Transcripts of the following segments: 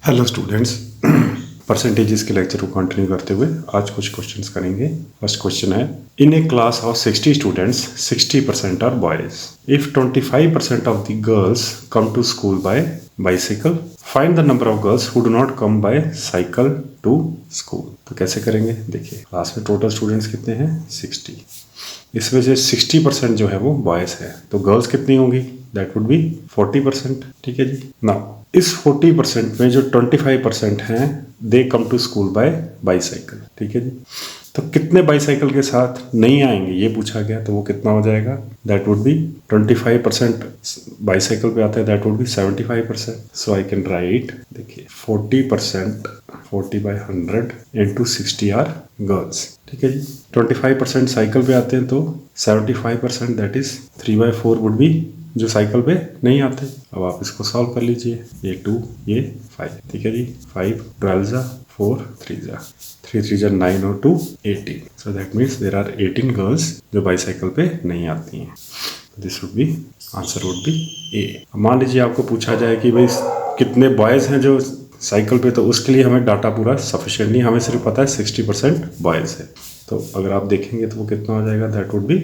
Hello students, percentages के lecture को continue करते हुए आज कुछ क्वेश्चंस करेंगे। फर्स्ट क्वेश्चन है, in a class of 60 students 60% are boys. If 25% of the girls come to school by bicycle, find the number of girls who do not come by cycle to school. तो कैसे करेंगे, देखिए class में total students कितने हैं 60, इसमें से 60% जो है वो बॉयज है, तो गर्ल्स कितनी होंगी, दैट वुड बी 40%। ठीक है जी। नाउ इस 40% में जो 25% हैं they come to school by bicycle. ठीक है जी। तो कितने बाईसाइकिल के साथ नहीं आएंगे ये पूछा गया, तो वो कितना हो जाएगा, दैट वुड बी 25% बाईसाइकिल पे आता है, that would B 75%। So I can right, देखिए 40% 40/100 इंटू 60 आर गर्ल्स। ठीक है जी। 25% साइकिल पे आते हैं तो 75% दैट इज 3/4 वुड बी जो साइकिल पे नहीं आते। अब आप इसको सॉल्व कर लीजिए, ये 2 ये 5। ठीक है जी। 5 12 जा 4 3 जा 3 3 जा 9 और 2 18। So that means there are 18 girls जो बाईसाइकिल पे नहीं आती हैं। This would be answer would be A. मान लीजिए आपको पूछा जाए कि भाई कितने बॉयज़ हैं जो साइकिल पे, तो उसके लिए हमें डाटा पूरा सफिशिएंट नहीं, हमें सिर्फ पता है 60% बॉयज़ है। तो अगर आप देखेंगे तो वो कितना हो जाएगा, दैट वुड बी,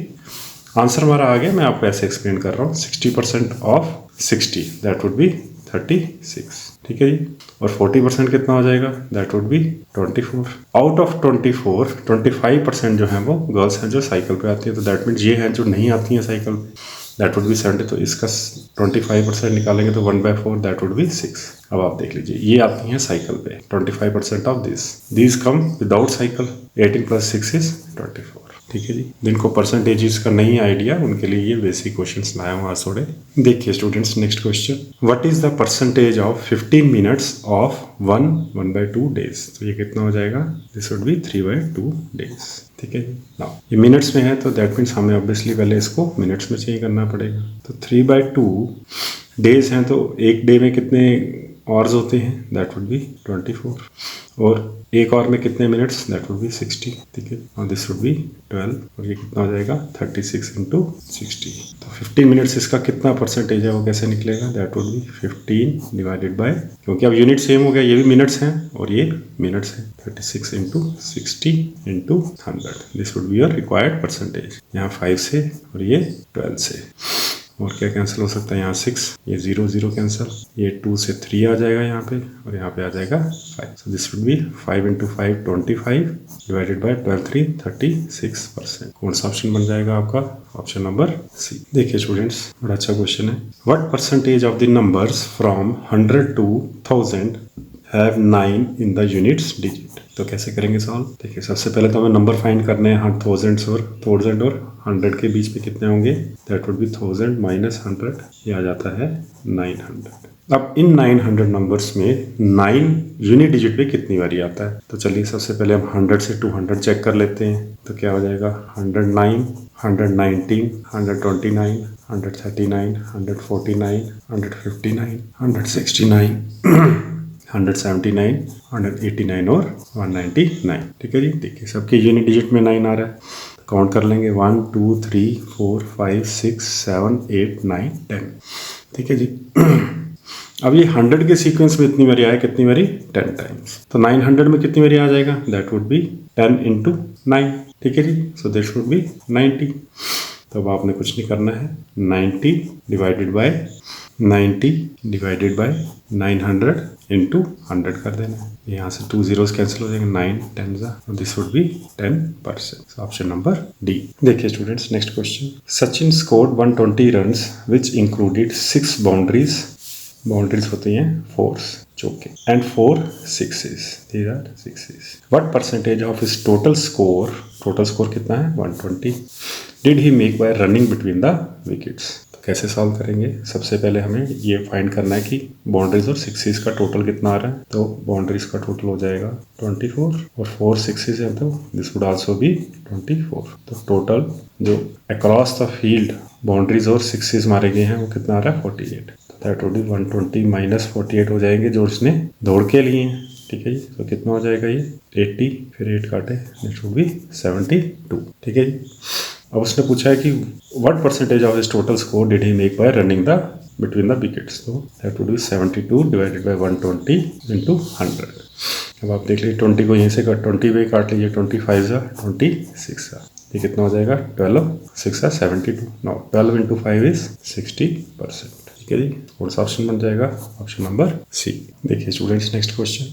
आंसर हमारा आ गया, मैं आपको ऐसे एक्सप्लेन कर रहा हूँ, 60% ऑफ 60 दैट वुड बी 36। ठीक है जी। और 40% कितना हो जाएगा, that would B 24। Out of 24 25% जो है वो गर्ल्स हैं जो साइकिल पे आती है, तो दैट मीन्स ये हैं जो नहीं आती हैं साइकिल पे, दैट वुड बी 70। तो इसका 25% निकालेंगे तो 1/4 दैट वुड बी 6। अब आप देख लीजिए, ये आती हैं साइकिल पे 25% of these come without cycle. 18 + 6 is 24। ठीक है जी। जिनको परसेंटेजेस का नहीं आइडिया उनके लिए ये बेसिक क्वेश्चंस लाया हूँ आज थोड़े। देखिए students, next question, what is the percentage of 15 minutes of 1/2 days. तो ये कितना हो जाएगा, दिस वुड बी 3/2 डेज। ठीक है जी। नाउ ये मिनट्स में है तो दैट मीन्स हमें ऑब्वियसली पहले इसको मिनट्स में चेंज करना पड़ेगा। तो 3/2 डेज हैं, तो एक डे में कितने आवर्स होते हैं, दैट वुड बी 24। और एक आवर में कितने मिनट्स, दैट वुड बी 60। ठीक है। और दिस वुड बी 12। और ये कितना हो जाएगा 36 × 60। तो 15 मिनट्स इसका कितना परसेंटेज है वो कैसे निकलेगा, that would be 15 divided by, क्योंकि अब यूनिट सेम हो गया, ये भी मिनट्स हैं और ये मिनट्स हैं, 36 × 60 × 100। This would be your required percentage. यहाँ 5 से और ये 12 से, और क्या कैंसिल हो सकता है, यहाँ 6, ये 0 0 कैंसिल, ये 2 से 3 आ जाएगा यहाँ पे, और यहाँ पे आ जाएगा 5। सो this would B 5 × 5 25 divided by 12 3 36%। कौन सा ऑप्शन बन जाएगा आपका, ऑप्शन नंबर सी। देखिए स्टूडेंट्स, बड़ा अच्छा क्वेश्चन है। What percentage of the numbers from 100 to 1000 have 9 in the units digit. तो कैसे करेंगे सॉल्व, देखिए सबसे पहले तो हमें नंबर फाइंड करने हैं, 1000 और 100 के बीच में कितने होंगे, दैट वुड बी 1000 - 100, ये आ जाता है 900। अब इन 900 नंबर्स में 9 यूनिट डिजिट पे कितनी बारी आता है, तो चलिए सबसे पहले हम 100 से 200 चेक कर लेते हैं। तो क्या हो जाएगा, 109 119 129 139 149 159 169 179 189 और 199। ठीक है जी। देखिए सबके यूनिट डिजिट में 9 आ रहा है, तो काउंट कर लेंगे 1 2 3 4 5 6 7 8 9 10। ठीक है जी। अब ये 100 के सीक्वेंस में इतनी बारी आया, कितनी बारी, 10 टाइम्स। तो 900 में कितनी बारी आ जाएगा, दैट वुड बी 10 × 9। ठीक है जी। So this would be 90। तो अब आपने कुछ नहीं करना है, 90 डिवाइडेड बाय 90 डिवाइडेड बाय 900 × 100 कर देना है। यहाँ से 2 zeros कैंसिल हो जाएंगे, 9 10 जा, this would be 10%। Option number D. देखिए students, next question, Sachin scored 120 runs which included 6 boundaries. Boundaries होती हैं 4 चौके and 4 sixes, these are sixes. What percentage of his total score, total score कितना है 120, did he make by running between the wickets. तो कैसे solve करेंगे, सबसे पहले हमें ये फाइंड करना है कि बाउंड्रीज और सिक्सेस का टोटल कितना आ रहा है। तो बाउंड्रीज का टोटल हो जाएगा 24 और 4 सिक्सेस है, तो दिस वुड आल्सो बी 24। तो टोटल जो अक्रॉस द फील्ड बाउंड्रीज और सिक्सेस मारे गए हैं वो कितना आ रहा है 48। दैट वुड बी 120 - 48 हो जाएंगे जो उसने दौड़ के लिए हैं। ठीक है जी। तो कितना हो जाएगा ये 80, फिर 8 काटे, दैट वुड बी 72। ठीक है जी। अब उसने पूछा है कि what percentage of his total score did he make by running the between the wickets. So that would be 72 divided by 120 into 100. अब आप देख लीजिए 20 को यहीं से 20 पे काट लीजिए, 25 या 26 का, ये कितना हो जाएगा 12, 6 या 72, नो 12 into 5 is 60%. ठीक है जी, कौन सा ऑप्शन बन जाएगा? Option number C. देखिए students next question.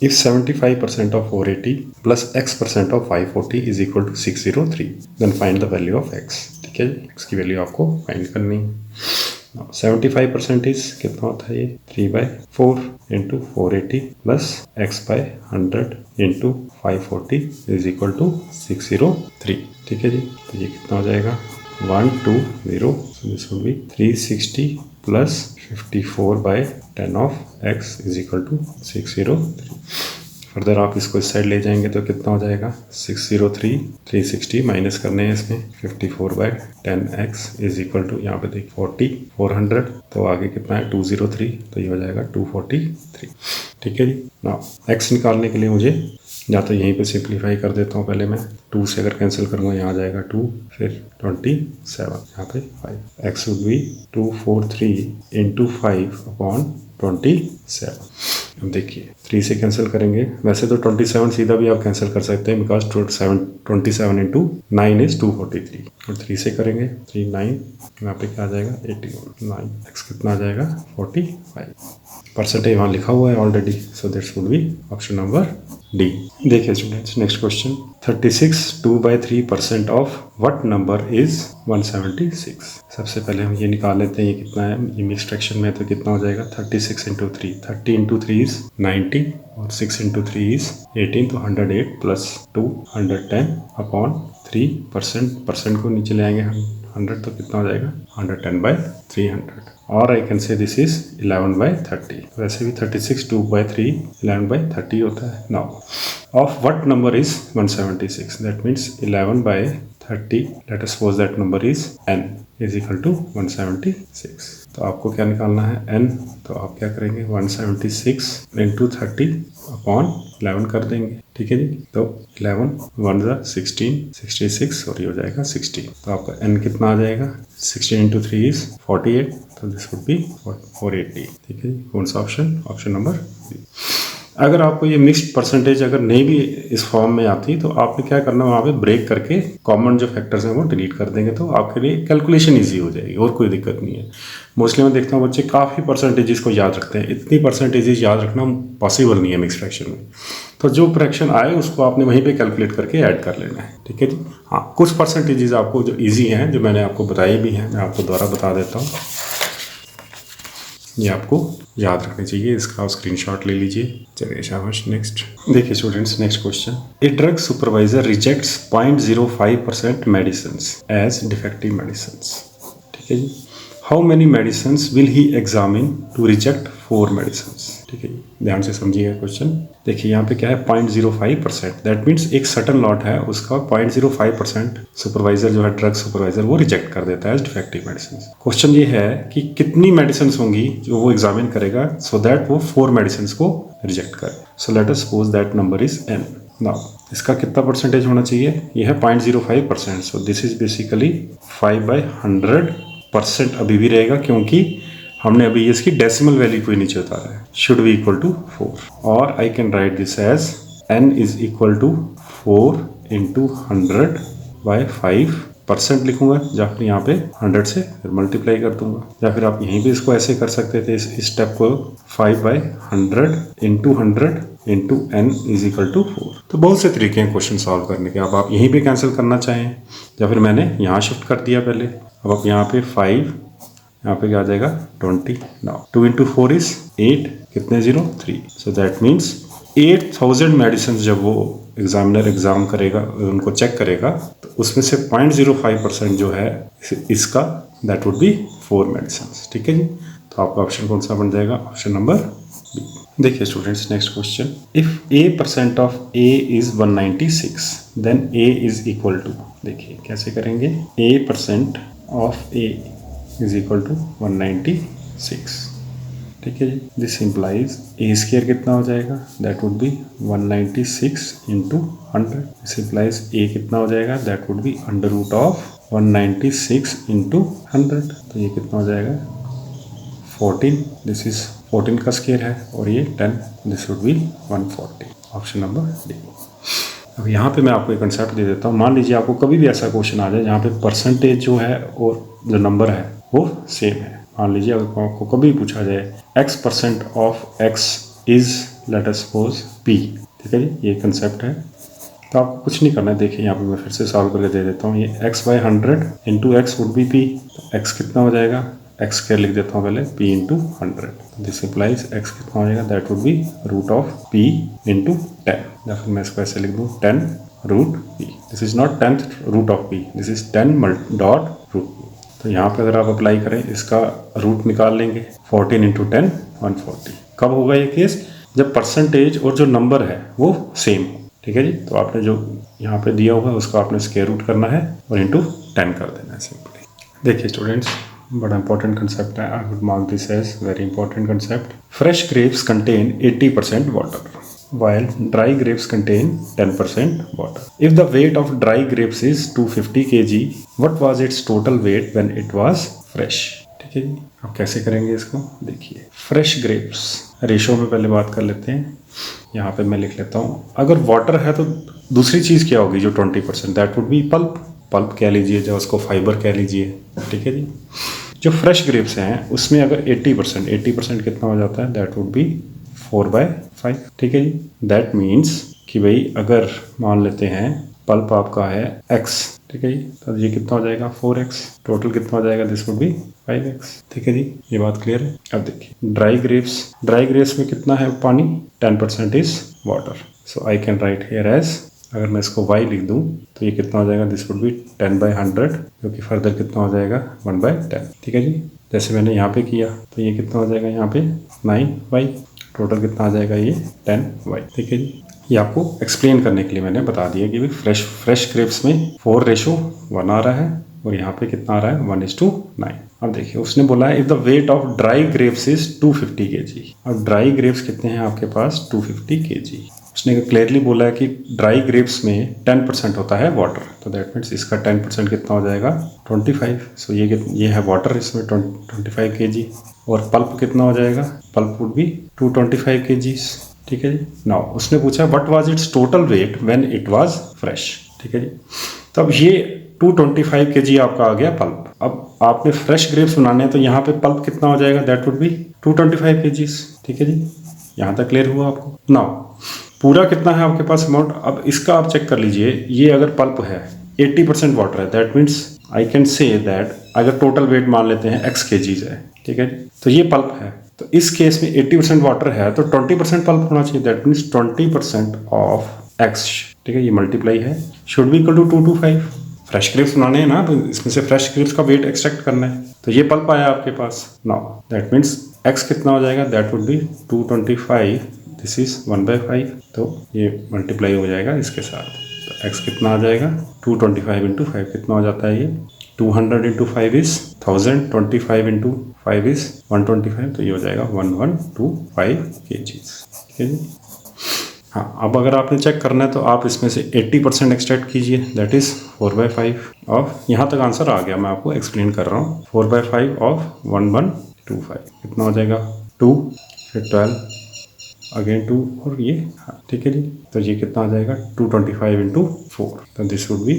If 75% of 480 plus x% of 540 is equal to 603 then find the value of x. ठीक है जी, x की वैल्यू आपको फाइंड करनी है. 75% इज कितना होता है ये 3/4 into 480 plus x/100 into 540 is equal to 603. ठीक है जी, तो ये कितना हो जाएगा 120. This will be 360 plus 54/10 of x is equal to 603. Further आप इसको इस साइड ले जाएंगे तो कितना हो जाएगा 603, 360 माइनस करने हैं इसमें 54/10x इज इक्वल टू यहाँ पे देख 40, 400, तो आगे कितना है 203, तो ये हो जाएगा 243. ठीक है जी. ना x निकालने के लिए मुझे या तो यहीं पे सिंप्लीफाई कर देता हूँ पहले मैं, 2 से अगर कैंसिल करूँगा यहाँ आ जाएगा 2, फिर 27, यहाँ पे 5. x would be 243 into 5/27. अब देखिए 3 से कैंसिल करेंगे, वैसे तो 27 सीधा भी आप कैंसिल कर सकते हैं बिकॉज 27 इंटू 9 इज 243, और 3 से करेंगे 3 9, यहाँ पे क्या आ जाएगा 81, 9 x कितना आ जाएगा 45. परसेंटेज वहाँ लिखा हुआ है already, so that's would be option number D. देखिए students next question. 36 2/3% of what number is 176. सबसे पहले हम ये निकाल लेते हैं ये कितना है. ये मिक्स फ्रैक्शन में तो कितना हो जाएगा 36 इंटू 3, 30 इंटू 3 इज 90 और 6 इंटू 3 इज 18, तो 108 प्लस 2 110 अपॉन 3%. को नीचे ले आएंगे हम 100, तो कितना हो जाएगा 110/300. और I can say this is 11/30. वैसे भी 36 2/3 11/30 होता है. Now of what number is 176, that means 11/30. Let us suppose that number is n is equal to 176. तो आपको क्या निकालना है n, तो आप क्या करेंगे 176 इंटू 30 अपॉन 11 कर देंगे. ठीक है जी, तो 11 1 16, 66 और ये हो जाएगा 16. तो आपका n कितना आ जाएगा 16 इंटू 3 इज 48, तो दिस वुड बी 480. ठीक है जी, कौन सा ऑप्शन? Option number B. अगर आपको ये मिक्स्ड परसेंटेज अगर नहीं भी इस फॉर्म में आती तो आपने क्या करना है वहाँ पे ब्रेक करके कॉमन जो फैक्टर्स हैं वो डिलीट कर देंगे, तो आपके लिए कैलकुलेशन इजी हो जाएगी और कोई दिक्कत नहीं है. मोस्टली मैं देखता हूँ बच्चे काफ़ी परसेंटेजेस को याद रखते हैं, इतनी परसेंटेजेस याद रखना पॉसिबल नहीं है मिक्स फ्रैक्शन में. तो जो फ्रैक्शन आए उसको आपने वहीं पे कैलकुलेट करके ऐड कर लेना है. ठीक है जी. हाँ, कुछ परसेंटेजेस आपको जो ईजी हैं जो मैंने आपको बताई भी हैं, मैं आपको दोबारा बता देता हूँ, ये आपको याद रखनी चाहिए. इसका स्क्रीनशॉट ले लीजिए. चलिए शाबाश. नेक्स्ट देखिए students next question. A drug supervisor rejects 0.05% medicines as defective medicines. ठीक है जी. How many medicines will he examine to reject 4 medicines. ठीक है जी, ध्यान से समझिएगा क्वेश्चन. देखिए यहाँ पे क्या है 0.05%, दैट मीन्स एक सर्टन लॉट है उसका 0.05% सुपरवाइजर जो है ड्रग सुपरवाइजर वो रिजेक्ट कर देता है एज डिफेक्टिव मेडिसिन. क्वेश्चन ये है कि कितनी मेडिसिन होंगी जो वो एग्जामिन करेगा सो दैट वो 4 मेडिसिन को रिजेक्ट करे. So let us suppose that number is n. Now इसका कितना परसेंटेज होना चाहिए? ये है 0.05%, सो दिस इज बेसिकली 5/100% अभी भी रहेगा क्योंकि हमने अभी इसकी डेसिमल वैल्यू को नीचे उतारा है. शुड बी इक्वल टू 4, और I can write this as n is equal to 4 into 100/5% लिखूंगा, या फिर यहाँ पे 100 से मल्टीप्लाई कर दूंगा, या फिर आप यहीं पे इसको ऐसे कर सकते थे इस स्टेप को 5/100 into 100 into n is equal to 4. तो बहुत से तरीके हैं क्वेश्चन सॉल्व करने के. अब आप यहीं पे कैंसिल करना चाहें या फिर मैंने यहाँ शिफ्ट कर दिया पहले. अब आप यहाँ पे 5, यहाँ पे क्या आ जाएगा 20. नाउ 2 इंटू 4 इज 8, कितने 0 3. सो दैट मीन्स 8000 मेडिसिन जब वो एग्जामिनर एग्जाम करेगा उनको चेक करेगा तो उसमें से 0.05% जो है इसका दैट वुड बी 4 मेडिसिन. ठीक है जी. तो आपका ऑप्शन कौन सा बन जाएगा? Option number B. देखिए students next question. If a% of a is 196 then a is equal to. देखिए कैसे करेंगे. a% of a is equal to 196. ठीक है जी. दिस इम्प्लाइज ए स्केयर कितना हो जाएगा? That would be 196 into 100. This implies a कितना हो जाएगा? That would be under root of 196 into 100. तो ये कितना हो जाएगा 14, दिस इज 14 का स्क्वायर है, और ये 10, this would B 140, option number D. अब यहाँ पे मैं आपको एक कंसेप्ट दे देता हूँ। मान लीजिए आपको कभी भी ऐसा क्वेश्चन आ जाए जहाँ पे परसेंटेज जो है और जो नंबर है वो सेम है। मान लीजिए अगर आपको कभी पूछा जाए x% of x is late us suppose p, ठीक है जी, ये कंसेप्ट है। तो आपको कुछ नहीं करना है। देखिए यहाँ पे मैं फिर से सॉल्व करके दे देता हूँ। ये x/100 into x would be p, तो x कितना हो जाएगा, x स्क्वायर लिख देता हूँ पहले, p into 100, this implies x कितना हो जाएगा, that would be root of p into 10, या फिर मैं इसको ऐसे लिख दूँ 10 root p। This is not 10th root of p, this is 10 dot root p। तो यहाँ पे अगर आप अप्लाई करें, इसका रूट निकाल लेंगे, 14 इंटू 10 140। कब होगा ये केस, जब परसेंटेज और जो नंबर है वो सेम हो, ठीक है जी। तो आपने जो यहाँ पे दिया हुआ है उसको आपने स्क्वायर रूट करना है और इंटू 10 कर देना है सिंपली। देखिए स्टूडेंट्स, बड़ा इंपॉर्टेंट कंसेप्ट है, I would mark this as very important concept. Fresh grapes contain 80% water while dry grapes contain 10% water. If the weight of dry grapes is 250 kg, what was its total weight when it was fresh? ठीक है जी। अब कैसे करेंगे इसको, देखिए fresh grapes ratio में पहले बात कर लेते हैं। यहाँ पे मैं लिख लेता हूँ, अगर वाटर है तो दूसरी चीज़ क्या होगी जो 20%, that would B pulp. Pulp कह लीजिए, जो उसको फाइबर कह लीजिए, ठीक है जी। जो फ्रेश ग्रेप्स हैं उसमें अगर 80% कितना हो जाता है, दैट वुड बी 4/5, ठीक है जी। दैट मीन्स कि भाई अगर मान लेते हैं पल्प आपका है x, ठीक है जी, तो ये कितना हो जाएगा 4x, टोटल कितना हो जाएगा, दिस वुड बी 5x, ठीक है जी। ये बात क्लियर है। अब देखिए ड्राई ग्रेप्स में कितना है पानी, 10% is water, so I can write here as, अगर मैं इसको y लिख दूं तो ये कितना हो जाएगा, दिस वुड बी 10/100, क्योंकि फर्दर कितना हो जाएगा 1/10, ठीक है जी। जैसे मैंने यहाँ पे किया तो ये कितना हो जाएगा यहाँ पे 9y, टोटल कितना आ जाएगा ये 10y, ठीक है जी। ये आपको एक्सप्लेन करने के लिए मैंने बता दिया कि भाई फ्रेश ग्रेप्स में 4:1 आ रहा है और यहाँ पे कितना आ रहा है 1:9। अब देखिए उसने बोला है if the weight of dry grapes is 250 kg। अब ड्राई ग्रेप्स कितने हैं आपके पास, 250 kg। उसने क्लियरली बोला है कि ड्राई ग्रेप्स में 10% होता है वाटर, तो दैट मीन्स इसका 10% कितना हो जाएगा 25। सो ये है वाटर, इसमें 25 kg, और पल्प कितना हो जाएगा, पल्प वुड बी 225 kg, ठीक है जी। नाउ उसने पूछा what was it's total weight when it was fresh, ठीक है जी। तो अब ये 225 kg आपका आ गया पल्प। अब आपने फ्रेश ग्रेप्स बनाने हैं तो यहाँ पे पल्प कितना हो जाएगा, दैट वुड बी 225 kg, ठीक है जी। यहाँ तक क्लियर हुआ आपको। नाउ पूरा कितना है आपके पास अमाउंट, अब इसका आप चेक कर लीजिए। ये अगर पल्प है 80% वाटर है, that means I can say that अगर टोटल वेट मान लेते हैं x kgs है, ठीक है, तो ये पल्प है। तो इस केस में 80% वाटर है तो 20% पल्प होना चाहिए, दैट मीन्स 20% ऑफ x, ठीक है, ये मल्टीप्लाई है, should be equal to 225। Fresh grapes बनाने हैं ना, तो इसमें से फ्रेश ग्रेप्स का वेट एक्सट्रैक्ट करना है, तो ये पल्प आया आपके पास। नाउ दैट मीन्स x कितना हो जाएगा, that would be 225, this is 1/5, तो ये मल्टीप्लाई हो जाएगा इसके साथ। तो x कितना आ जाएगा 225 इंटू 5 कितना हो जाता है ये 200 इंटू 5 इज 1000, 25 इंटू 5 इज 125, तो ये हो जाएगा 1125 kgs, ठीक है जी। हाँ, अब अगर आपने चेक करना है तो आप इसमें से 80% एक्सट्रैक्ट कीजिए, दैट इज 4/5 ऑफ, यहाँ तक आंसर आ गया, मैं आपको एक्सप्लेन कर रहा हूँ। 4/5 ऑफ 1125 कितना हो जाएगा 2, फिर 12 अगेन 2 और ये, हाँ ठीक है जी। तो ये कितना आ जाएगा 225 इंटू 4, तो this would B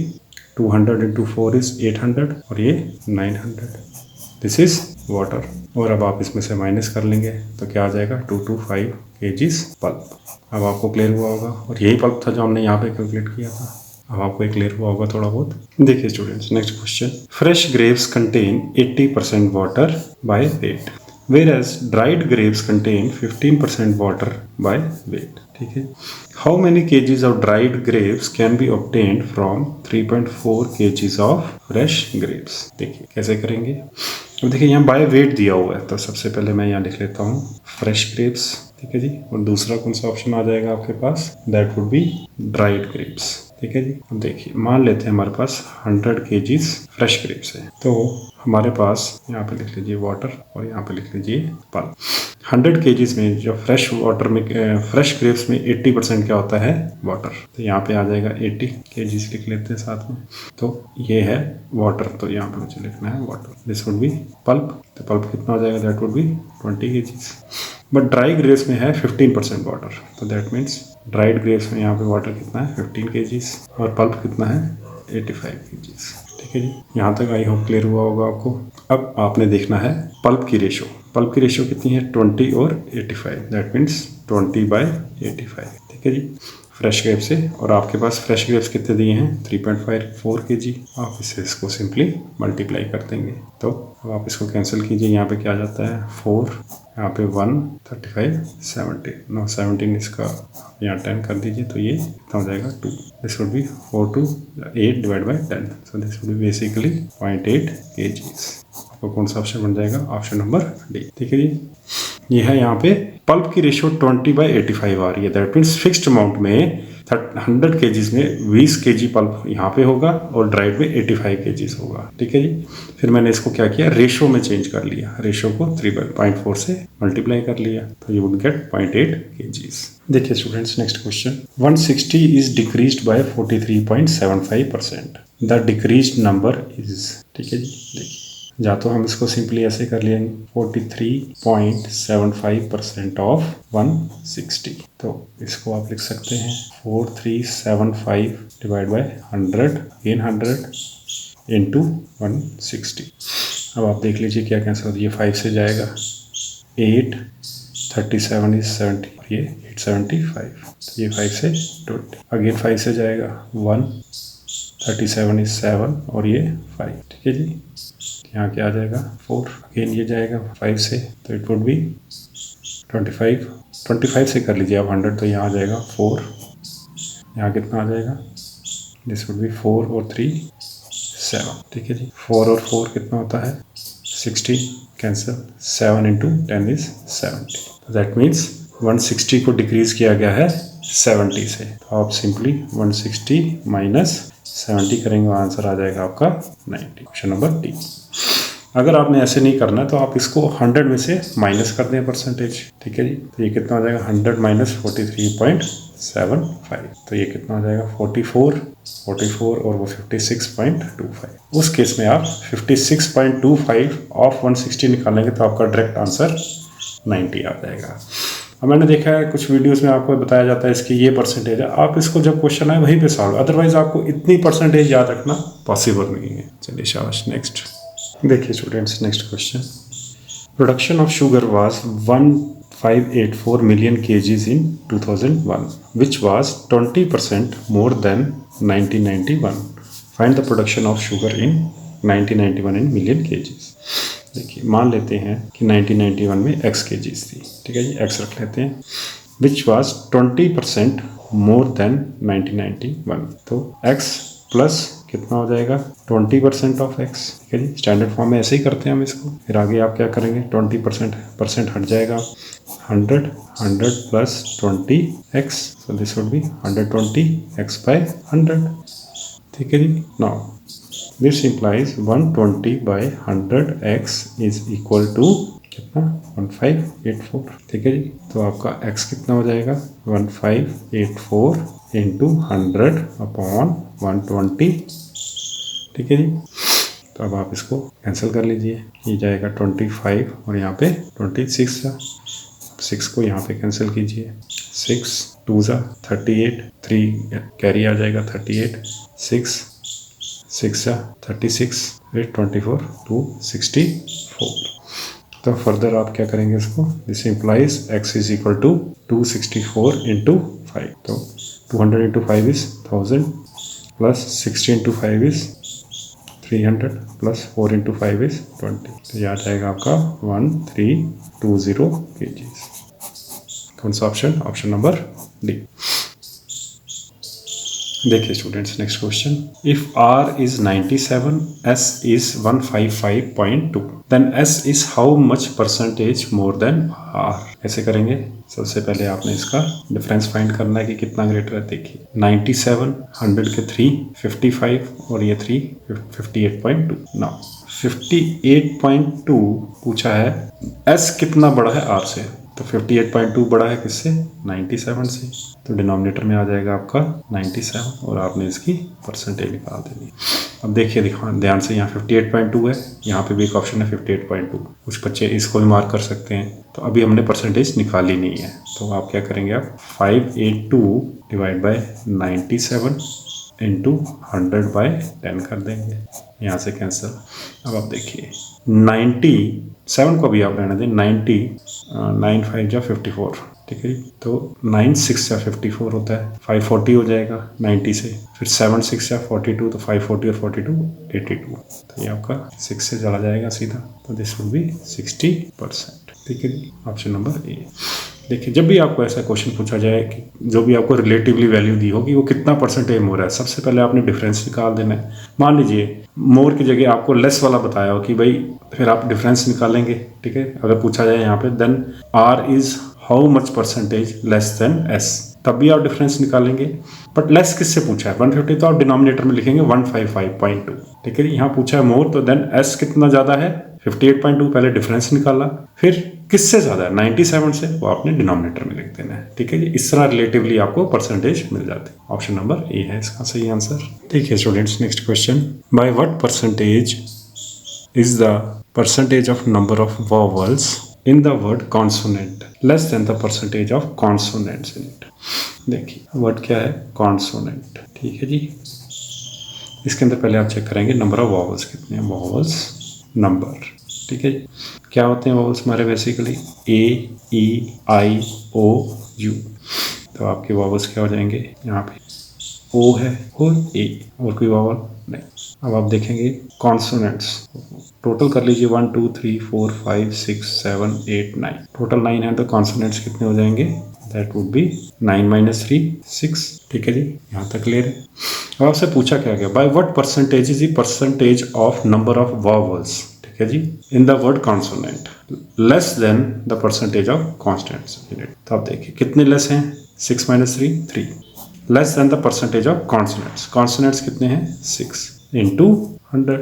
200 into 4 is 800 और ये 900, दिस इज वाटर। और अब आप इसमें से माइनस कर लेंगे तो क्या आ जाएगा 225 kgs पल्प। अब आपको क्लियर हुआ होगा, और यही पल्प था जो हमने यहाँ पे कैलकुलेट किया था। अब आपको क्लियर हुआ होगा थोड़ा बहुत। देखिए students, next question, fresh grapes contain 80% water by weight whereas dried grapes contain 15% water by weight, ठीक है। How many kgs of dried grapes can be obtained from 3.4 kgs of fresh grapes? देखिए कैसे करेंगे। अब देखिए यहाँ बाय वेट दिया हुआ है, तो सबसे पहले मैं यहाँ लिख लेता हूँ फ्रेश ग्रेप्स, ठीक है जी। और दूसरा कौन सा ऑप्शन आ जाएगा आपके पास, that would be dried grapes, ठीक है जी। अब देखिए मान लेते हैं हमारे पास 100 kgs फ्रेश ग्रेप्स है, तो हमारे पास यहाँ पे लिख लीजिए वाटर और यहाँ पे लिख लीजिए पल्प। 100 kgs में जो फ्रेश वाटर में फ्रेश ग्रेप्स में 80% क्या होता है, वाटर, तो यहाँ पे आ जाएगा 80 kgs लिख लेते हैं साथ में। तो ये है वाटर, तो यहाँ पे मुझे लिखना है water. This would B pulp, तो पल्प कितना हो जाएगा, that would B 20 kgs। But dry grapes में है 15% वाटर, तो दैट मीन्स ड्राइड ग्रेप्स में यहाँ पे वाटर कितना है 15 kgs और पल्प कितना है 85 kgs, ठीक है जी। यहाँ तक आई होप क्लियर हुआ होगा आपको। अब आपने देखना है पल्प की रेशो। पल्प की रेशो कितनी है 20 और 85, दैट मीन्स 20/85, ठीक है जी, फ्रेश ग्रेप से। और आपके पास फ्रेश ग्रेप्स कितने दिए हैं 3.54 kg। आप इसको सिंपली मल्टीप्लाई कर देंगे, तो अब आप इसको कैंसिल कीजिए, यहाँ पे क्या आ जाता है 4, यहाँ पे 1, 35, 70, 9, 17 इसका यहाँ 10 कर दीजिए, तो ये कितना हो जाएगा 2। This would B 4 to 8 divide by 10, so this would B basically 0.8 kgs। आपको कौन सा ऑप्शन बन जाएगा, ऑप्शन नंबर डी, ठीक है जी। ये है यहाँ पे पल्प की रेशियो 20/85 आ रही है, दैट मीन्स फिक्स्ड अमाउंट में 100 kgs में 20 kg पल्प यहाँ पे होगा और ड्राइड में 85 kgs होगा, ठीक है जी। फिर मैंने इसको क्या किया, रेशो में चेंज कर लिया, रेशो को 3/0.4 से मल्टीप्लाई कर लिया, तो यू वुड गेट 0.8 kgs। देखिए students next question, 160 is decreased bye 43.75%, the decreased number is, ठीक है जी। देखिए या तो हम इसको सिंपली ऐसे कर लेंगे 43.75% ऑफ 160, तो इसको आप लिख सकते हैं 4375 डिवाइड बाय 100 इन 100 इंटू 160। अब आप देख लीजिए क्या कैंसिल होती है, 5 से जाएगा 8, 37 इज 70, ये 875, तो ये 5 से 20, अगेन 5 से जाएगा 1, 37 इज 7 और ये 5, ठीक है जी। यहाँ क्या आ जाएगा 4, अगेन ये जाएगा 5 से, तो इट वुड बी 25 से कर लीजिए आप 100, तो यहाँ आ जाएगा 4, यहाँ कितना आ जाएगा, दिस वुड बी 4 और 3 7, ठीक है जी। 4 और 4 कितना होता है 60, कैंसिल, 7 इंटू 10 इज 70, तो दैट मीन्स 160 को डिक्रीज किया गया है 70 से, तो आप सिंपली 160 माइनस 70 करेंगे, आंसर आ जाएगा आपका 90, ऑप्शन नंबर डी। अगर आपने ऐसे नहीं करना तो आप इसको 100 में से माइनस कर दें परसेंटेज, ठीक है जी, तो ये कितना हो जाएगा 100 माइनस 43.75, तो ये कितना हो जाएगा 44 और वो 56.25। उस केस में आप 56.25 ऑफ 160 निकालेंगे तो आपका डायरेक्ट आंसर 90 आ जाएगा। अब मैंने देखा है कुछ वीडियोस में आपको बताया जाता है इसकी ये परसेंटेज है, आप इसको जब क्वेश्चन आए वहीं पे सॉल्व, अदरवाइज आपको इतनी परसेंटेज याद रखना पॉसिबल नहीं है। चलिए शाबाश, नेक्स्ट देखिए students next question, production of sugar was 1584 million kgs in 2001 which was 20% more than 1991, find the production of sugar in 1991 in million kgs। देखिए मान लेते हैं कि 1991 में x kgs थी, ठीक है जी, x रख लेते हैं, which was 20% more than 1991, तो x प्लस कितना हो जाएगा 20% ऑफ x, ठीक है जी। स्टैंडर्ड फॉर्म में ऐसे ही करते हैं हम इसको, फिर आगे आप क्या करेंगे 20% हट जाएगा, 100 plus 20x, so this would be 120x by 100, ठीक है जी। Now this implies 120 by 100x is equal to कितना 1584, ठीक है जी। तो आपका x कितना हो जाएगा 1584 इंटू 100 अपॉन 120, ठीक है जी। तो अब आप इसको कैंसिल कर लीजिए, ये जाएगा 25 और यहाँ पे 26 था, 6 को यहाँ पे कैंसिल कीजिए, 6 2 ज़ा 38, 3 कैरी आ जाएगा 38, 6 ज़ा 36, 8 24 264। तो फर्दर आप क्या करेंगे इसको, this implies x is equal to 264 into 5, तो 200 into 5 is 1000 plus 60 into 5 is 300 plus 4 into 5 is 20, तो यह आ जाएगा आपका 1320 kgs। कौन सा ऑप्शन, ऑप्शन नंबर डी। देखिए students, next question, if R is 97, S is 155.2, then S is how much percentage more than R। कैसे करेंगे? सबसे पहले आपने इसका डिफरेंस फाइंड करना है कि कितना ग्रेटर है। देखिए 97, 100 के 3, 55 और ये 3, 58.2। नाउ 58.2 पूछा है, S कितना बड़ा है R से, तो 58.2 बड़ा है किससे? 97 से, तो डिनोमिनेटर में आ जाएगा आपका 97 और आपने इसकी परसेंटेज निकाल देनी। अब देखिए ध्यान से, यहाँ 58.2 है, यहाँ पे भी एक ऑप्शन है 58.2। कुछ बच्चे इसको भी मार्क कर सकते हैं। तो अभी हमने परसेंटेज निकाली नहीं है, तो आप क्या करेंगे, आप 582 डिवाइड बाय 97 इंटू 100/10 कर देंगे, यहाँ से कैंसिल। अब आप देखिए 97 को भी आप रहने दें, 90 9 5 जा 54, ठीक है जी। तो 9 6 जा 54 होता है, 540 हो जाएगा 90 से, फिर 7 6 जा 42, तो 540 और 42 82, तो ये आपका 6 से चला जाएगा सीधा, तो दिस विल बी 60%, ठीक है जी। Option number A. देखिए जब भी आपको ऐसा क्वेश्चन पूछा जाए कि जो भी आपको रिलेटिवली वैल्यू दी होगी वो कितना परसेंटेज मोर है, सबसे पहले आपने डिफरेंस निकाल देना है। मान लीजिए मोर की जगह आपको लेस वाला बताया हो कि भाई, फिर आप डिफरेंस निकालेंगे, ठीक है। अगर पूछा जाए यहाँ पे then R is how much percentage less than S, तब भी आप डिफरेंस निकालेंगे। बट लेस किससे पूछा है? 150, तो आप डिनोमिनेटर में लिखेंगे 155.2, ठीक है। यहाँ पूछा है मोर, तो देन एस कितना ज़्यादा है? 58.2, पहले डिफरेंस निकाला, फिर किससे ज़्यादा है? 97 से, वो आपने डिनोमिनेटर में लिख देना है, ठीक है जी। इस तरह रिलेटिवली आपको परसेंटेज मिल जाती है। ऑप्शन नंबर ए है इसका सही आंसर। देखिए students, next question, bye what percentage is the percentage of number of vowels in the word consonant less than the percentage of consonants in it। देखिए word क्या है? Consonant, ठीक है जी। इसके अंदर पहले आप चेक करेंगे नंबर ऑफ वॉवल्स कितने हैं, वॉवल्स नंबर, ठीक है जी। क्या होते हैं वॉवल्स हमारे? Basically A, E, I, O, U. तो आपके वॉवल्स क्या हो जाएंगे? यहाँ पे ओ है और ए, और कोई वॉवल नहीं। अब आप देखेंगे कॉन्सोनेंट्स, टोटल कर लीजिए 1 2 3 4 5 6 7 8 9, टोटल 9 है, तो कॉन्सोनेंट्स कितने हो जाएंगे? दैट वुड बी 9 - 3 6, ठीक है जी। यहाँ तक क्लियर है। अब आपसे पूछा क्या गया, by what percentage is the percentage of number of vowels, ठीक है जी, in the word consonant less than the percentage of constants in it. तो आप देखिए कितने लेस हैं? 6 - 3 3, less than the percentage of consonants, consonants कितने हैं? 6 इंटू 100।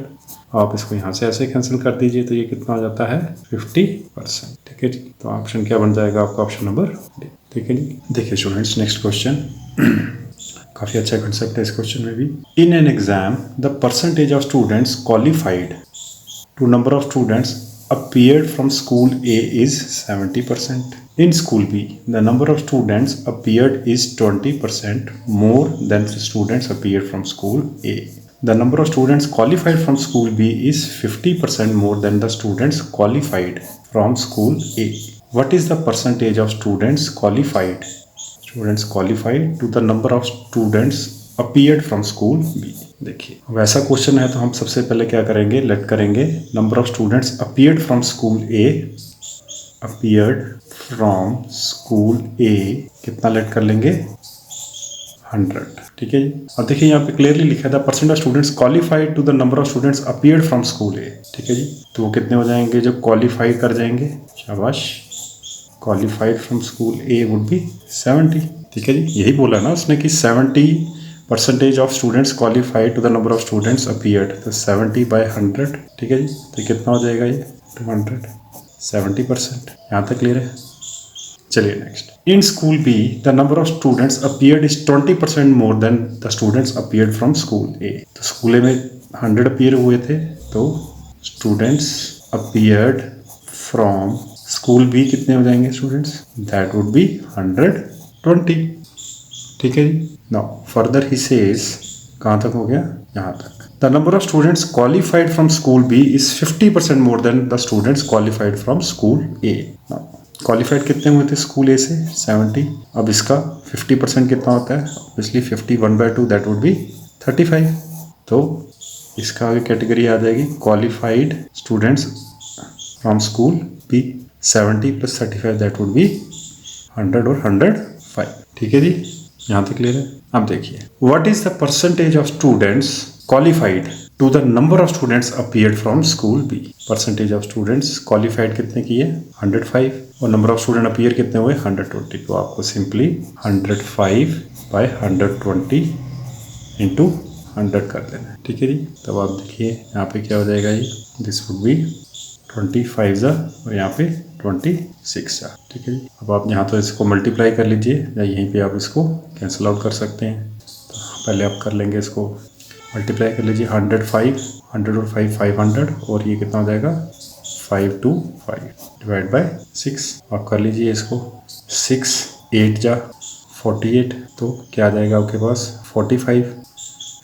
आप इसको यहाँ से ऐसे कैंसिल कर दीजिए, तो ये कितना हो जाता है? 50%, ठीक है जी। तो ऑप्शन क्या बन जाएगा आपका? ऑप्शन नंबर डी, ठीक है जी। देखिए स्टूडेंट्स, नेक्स्ट क्वेश्चन काफ़ी अच्छा कंसेप्ट है इस क्वेश्चन में भी। In an exam the percentage of students qualified to number of students appeared from school A is 70%. In school B, the number of students appeared is 20% more than the students appeared from school A. The number of students qualified from school B is 50% more than the students qualified from school A. What is the percentage of students qualified? Students qualified to the number of students appeared from school B. देखिए वैसा question है तो हम सबसे पहले क्या करेंगे, let करेंगे number of students appeared from school A, appeared from school A कितना लेट कर लेंगे? 100, ठीक है जी। और देखिए यहाँ पे क्लियरली लिखा था percent of students qualified to the number of students appeared from school A, ठीक है जी। तो वो कितने हो जाएंगे जब क्वालिफाई कर जाएंगे? शाबाश, qualified from school A would be 70, ठीक है जी। यही बोला ना उसने कि 70% of students qualified to the number of students appeared, तो 70/100, ठीक है जी। तो कितना हो जाएगा ये? 200, 70%। यहाँ तक क्लियर है? चलिए next, in school B the number of students appeared is 20% more than the students appeared from school A. तो स्कूल ए में 100 अपीयर हुए थे, तो students appeared from school B कितने हो जाएंगे स्टूडेंट्स? दैट वुड बी 120, ठीक है जी। नाउ फर्दर ही सेज, कहाँ तक हो गया? यहाँ तक। The number of students qualified from school B is 50% more than the students qualified from school A. Qualified कितने हुए थे स्कूल ए से? 70। अब इसका 50% कितना होता है? Obviously 51/2, that would be 35। तो इसका आगे कैटेगरी आ जाएगी qualified students from school B, 70 + 35 that would be 100 और 105, ठीक है जी। यहाँ तक क्लियर है। अब देखिए, what is the percentage of students qualified to the number of students appeared from school B. Percentage of students qualified कितने की है 105 और नंबर ऑफ स्टूडेंट अपीयर कितने हुए 120। तो आपको सिंपली 105 बाय 120 इंटू 100 कर देना है, ठीक है जी। तब आप देखिए यहाँ पे क्या हो जाएगा, ये दिस वुड बी 25 जा और यहाँ पे 26 जा, ठीक है जी। अब आप यहाँ तो इसको मल्टीप्लाई कर लीजिए या यहीं पे आप इसको कैंसिल आउट कर सकते हैं। तो पहले आप कर लेंगे, इसको मल्टीप्लाई कर लीजिए 105, 100 और 5 500 और ये कितना हो जाएगा 5 2 5 डिवाइड बाय 6। आप कर लीजिए इसको 6 8 जा 48, तो क्या आ जाएगा आपके पास 45।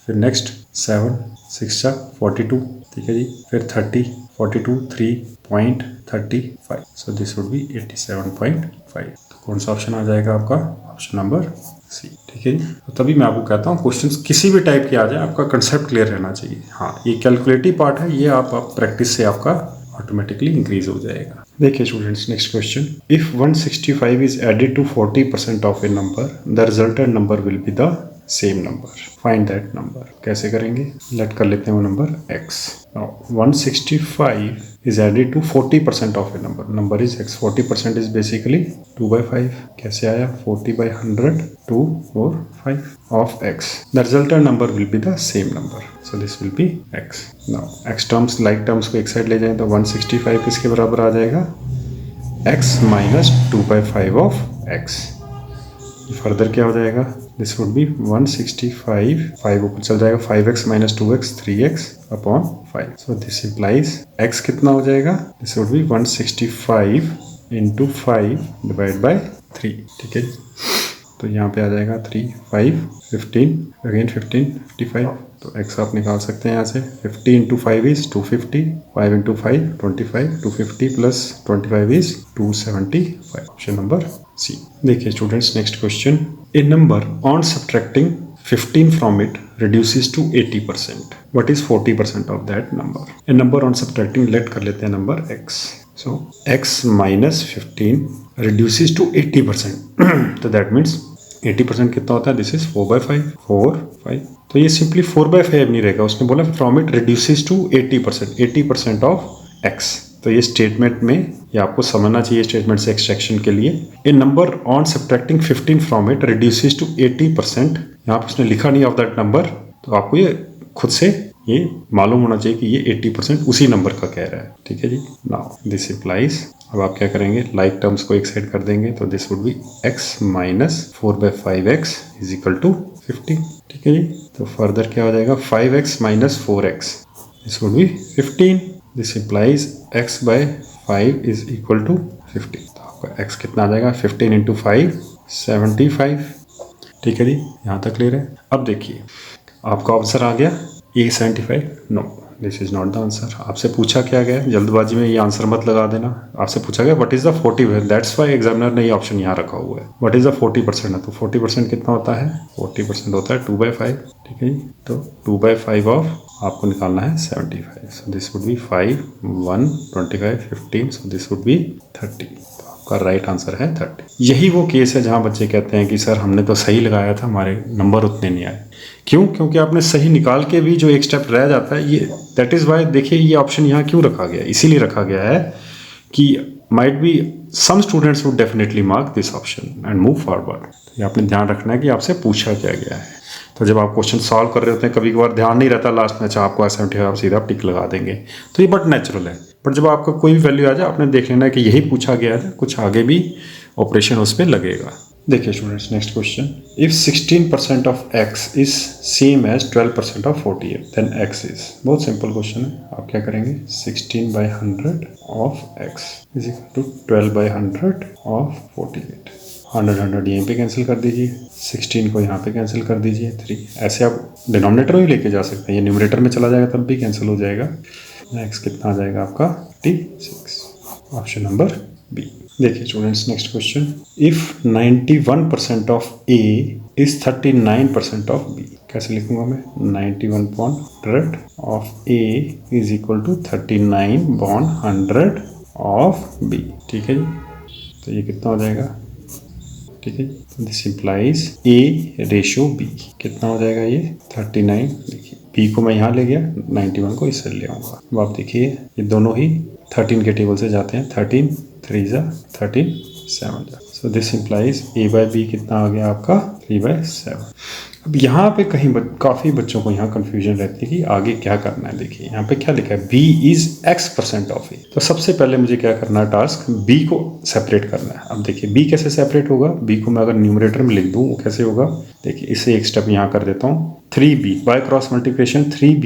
फिर नेक्स्ट 7 6 जा 42, ठीक है जी। फिर 30 42 3.35, सो दिस वुड बी 87.5। तो कौन सा ऑप्शन आ जाएगा आपका, ऑप्शन नंबर सी, ठीक है जी। तो तभी मैं आपको कहता हूँ क्वेश्चंस किसी भी टाइप के आ जाए, आपका कंसेप्ट क्लियर रहना चाहिए। हाँ, ये कैलकुलेटिव पार्ट है, ये आप प्रैक्टिस से आपका ऑटोमेटिकली इंक्रीज हो जाएगा। देखिए students, next question, if 165 is added to 40% of a number, the resultant number will be the same number, find that number. कैसे करेंगे, लेट कर लेते हैं वो number x। Now 165 is added to 40% of a number, number is x, 40% is basically 2/5। कैसे आया 40 by 100 2 और 5 of x, the resultant number will be the same number, so this will be x। Now x terms like terms को एक side ले जाएं तो 165 किसके बराबर आ जाएगा x minus 2/5 of x। Further क्या हो जाएगा, दिस वुड बी 165, 5 ऊपर चल जाएगा 5x minus 2x 3x upon 5, so this implies x कितना हो जाएगा, this would B 165 into 5 divide by 3, ठीक है। तो यहाँ पे आ जाएगा 3 5 15 अगेन 15 55, तो x आप निकाल सकते हैं यहाँ से। 50 into 5 is 250, 5 into 5 25, 250 plus 25 is 275, option number C. देखिए students, next question, a number on subtracting 15 from it reduces to 80%. What is 40% of that number? A number on subtracting, let कर लेते हैं number x. So x minus 15 reduces to 80%. तो that means 80% कितना होता है, this is 4/5 4 5। तो ये simply 4/5 नहीं रहेगा, उसने बोला from it reduces to 80%, 80% of x। तो ये स्टेटमेंट में, ये आपको समझना चाहिए स्टेटमेंट से एक्सट्रैक्शन के लिए। A number on subtracting 15 from it reduces to 80%, यहाँ पर उसने लिखा नहीं ऑफ दैट नंबर, तो आपको ये खुद से ये मालूम होना चाहिए कि ये 80% उसी नंबर का कह रहा है, ठीक है जी। नाउ दिस इम्प्लाइज, अब आप क्या करेंगे, लाइक टर्म्स को एक साइड कर देंगे, तो this would be x minus 4/5x is equal to 15, ठीक है जी। तो फर्दर क्या हो जाएगा 5x minus 4x, this would be 15, this implies x by 5 is equal to 15। तो आपका x कितना आ जाएगा 15 इंटू 5 75, ठीक है जी। यहाँ तक क्लियर है। अब देखिए आपका आंसर आ गया ये 75, no this is not the answer. आपसे पूछा क्या गया, जल्दबाजी में ये आंसर मत लगा देना। आपसे पूछा गया what is the 40, that's why examiner ने ये ऑप्शन यहाँ रखा हुआ है। व्हाट इज द 40% है, तो 40% कितना होता है, 40% होता है 2/5, ठीक है जी। तो 2/5 ऑफ आपको निकालना है 75, सो this would B 5 1 25 15, so this would B 30। का राइट आंसर है 30। यही वो केस है जहां बच्चे कहते हैं कि सर हमने तो सही लगाया था, हमारे नंबर उतने नहीं आए। क्यों, क्योंकि आपने सही निकाल के भी जो एक स्टेप रह जाता है, ये दैट इज़ वाई। देखिए ये ऑप्शन यहाँ क्यों रखा गया, इसीलिए रखा गया है कि might be some students would definitely mark this option and move forward. ये आपने ध्यान रखना है कि आपसे पूछा क्या गया है। तो जब आप क्वेश्चन सॉल्व कर रहे होते हैं, कभी कभार ध्यान नहीं रहता लास्ट में, अच्छा आपको 75 आप सीधा टिक लगा देंगे, तो ये बट नेचुरल है। बट जब आपका कोई भी वैल्यू आ जाए, आपने देख लेना है कि यही पूछा गया था, कुछ आगे भी ऑपरेशन उस पर लगेगा। देखिए students, next question, if 16% of x is same as 12% of 48 then x is. बहुत सिंपल क्वेश्चन है। आप क्या करेंगे, 16/100 of x is equal to 12/100 of 48। 100 यहीं पे कैंसिल कर दीजिए, 16 को यहाँ पे कैंसिल कर दीजिए 3। ऐसे आप डिनोमिनेटर में लेके जा सकते हैं, ये न्यूमरेटर में चला जाएगा तब भी कैंसिल हो जाएगा। नेक्स्ट कितना आ जाएगा आपका 56, ऑप्शन नंबर बी। देखिए students, next question, if 91% of A is 39% of B. कैसे लिखूंगा मैं, 91/100 of A is equal to 39/100 of B, ठीक है जी। तो ये कितना हो जाएगा, ठीक है। This implies A ratio B. कितना हो जाएगा ये 39। देखिए बी को मैं यहाँ ले गया, 91 को इससे ले आऊँगा। अब आप देखिए ये दोनों ही 13 के टेबल से जाते हैं। 13 3 जा 13 7 जा। So this implies A by B कितना आ गया आपका 3/7। अब यहाँ पे कहीं काफ़ी बच्चों को यहाँ कंफ्यूजन रहती है कि आगे क्या करना है। देखिए यहाँ पे क्या लिखा है, बी इज x% ऑफ ए। तो सबसे पहले मुझे क्या करना है, टास्क बी को सेपरेट करना है। अब देखिए बी कैसे सेपरेट होगा, बी को मैं अगर न्यूमरेटर में लिख दूँ वो कैसे होगा। देखिए इसे एक स्टेप यहाँ कर देता हूँ, 3b by cross multiplication 3b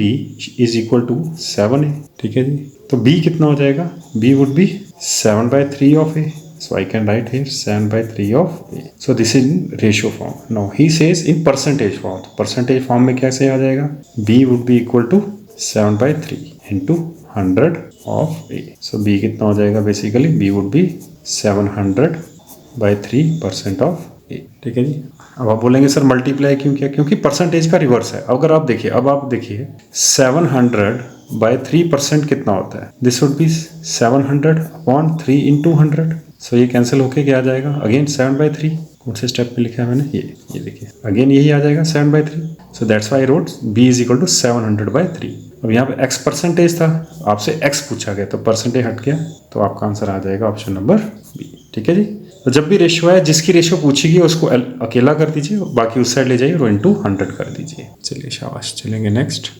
is equal to 7 है। ठीक है जी, तो b कितना हो जाएगा, b would be 7/3 of A. So I can write here 7/3 of A. So this is in ratio form. Now he says in percentage form. तो percentage form में कैसे आ जाएगा, B would be equal to 7/3 into 100 of A. So B कितना हो जाएगा, basically B would be 700/3% of A. ठीक है जी। अब आप बोलेंगे सर मल्टीप्लाई क्यों किया, क्योंकि परसेंटेज का रिवर्स है। अगर आप देखिए, अब आप देखिए 700/3% कितना होता है, दिस वुड बी 700/3 into 100। सो ये कैंसिल होके क्या आ जाएगा, अगेन 7/3। कौन से स्टेप पे लिखा है मैंने, ये देखिए अगेन यही आ जाएगा 7/3। So that's why road B is equal to 700/3। अब यहाँ पे x परसेंटेज था, आपसे x पूछा गया तो परसेंटेज हट गया, तो आपका आंसर आ जाएगा ऑप्शन नंबर बी। ठीक है जी। तो जब भी रेशियो है, जिसकी रेशियो पूछेगी उसको अकेला कर दीजिए, बाकी उस साइड ले जाइए और इंटू 100 कर दीजिए। चलिए शाबाश, चलेंगे नेक्स्ट।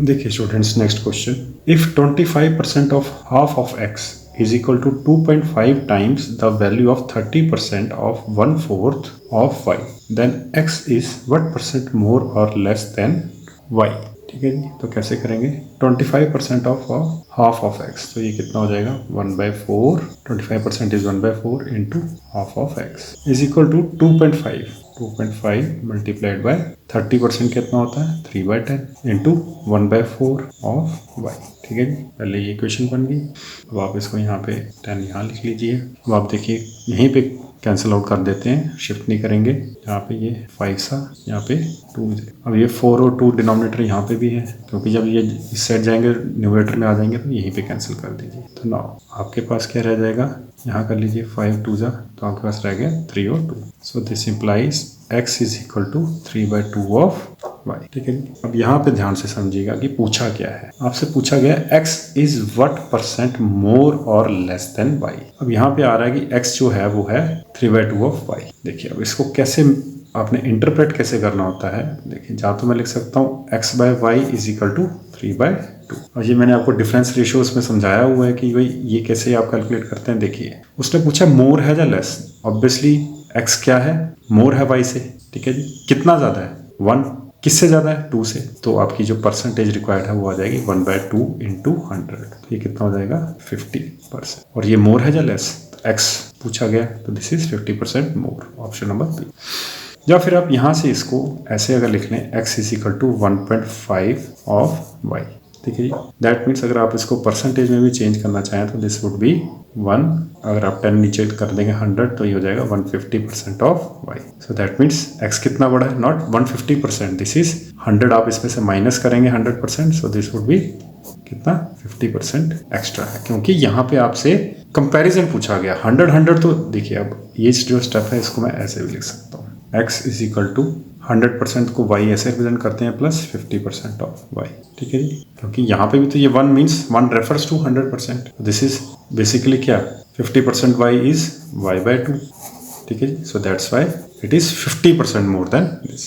देखिए students, next question, if 25% of half of x is equal to 2.5 times the value of 30% of 1/4 of y, then x is what percent more or less than y। ठीक है जी, तो कैसे करेंगे, 25% ऑफ हाफ ऑफ x, तो ये कितना हो जाएगा 1/4। 25% is 1/4 into half of x is equal to 2.5 multiplied by 30% कितना होता है 3/10 इंटू 1/4 ऑफ y। ठीक है जी, पहले ये इक्वेशन बन गई। अब आप इसको यहाँ पे 10 यहाँ लिख लीजिए। अब आप देखिए यहीं पे कैंसिल आउट कर देते हैं, शिफ्ट नहीं करेंगे। यहाँ पे ये 5 सा, यहाँ पे 2। अब ये 4 और 2 डिनोमिनेटर यहाँ पे भी है, क्योंकि जब ये इस साइड जाएंगे न्यूमरेटर में आ जाएंगे तो यहीं पे कैंसिल कर दीजिए। तो नाउ आपके पास क्या रह जाएगा, यहाँ कर लीजिए 5 2 जा, तो आपके पास रह गया 3 और 2। So this implies x is equal to 3/2 of y। ठीक है, अब यहाँ पे ध्यान से समझिएगा कि पूछा क्या है। आपसे पूछा गया x इज व्हाट % मोर और लेस देन y। अब यहाँ पे आ रहा है कि x जो है वो है 3/2 ऑफ y। देखिए अब इसको कैसे आपने इंटरप्रेट कैसे करना होता है। देखिए जहाँ तो मैं लिख सकता हूँ x/y इज इक्वल टू 3/2। और ये मैंने आपको डिफरेंस रेशियो उसमें समझाया हुआ है कि भाई ये कैसे आप कैलकुलेट करते हैं। देखिए उसने पूछा मोर है या लेस, ऑब्वियसली x क्या है, मोर है y से। ठीक है जी, कितना ज़्यादा है 1, किससे ज़्यादा है 2 से, तो आपकी जो परसेंटेज रिक्वायर्ड है वो आ जाएगी 1/2 इंटू 100। तो ये कितना हो जाएगा 50%। और ये मोर है या लेस, तो x पूछा गया तो this is 50% more, option number B. या फिर आप यहाँ से इसको ऐसे अगर लिख लें x is equal to 1.5 of y। ठीक है जी, दैट मीन्स अगर आप इसको परसेंटेज में भी चेंज करना चाहें तो दिस वुड बी 1। अगर आप 10 नीचे कर देंगे 100 तो ये हो जाएगा 150% of y। So that means x कितना बड़ा है, नॉट 150%, दिस इज 100। आप इसमें से माइनस करेंगे 100%, सो दिस वुड बी कितना 50% एक्स्ट्रा है, क्योंकि यहाँ पे आपसे कंपैरिजन पूछा गया 100। तो देखिए अब ये जो स्टेप है इसको मैं ऐसे भी लिख सकता हूँ, x इज इक्वल टू 100% को y ऐसे रिप्रेजेंट करते हैं प्लस 50% ऑफ y। ठीक है जी, क्योंकि यहाँ पे भी तो ये 1 means 1 refers to 100%, this is basically क्या 50% y इज y/2। ठीक है जी, so that's why it is 50% more than this.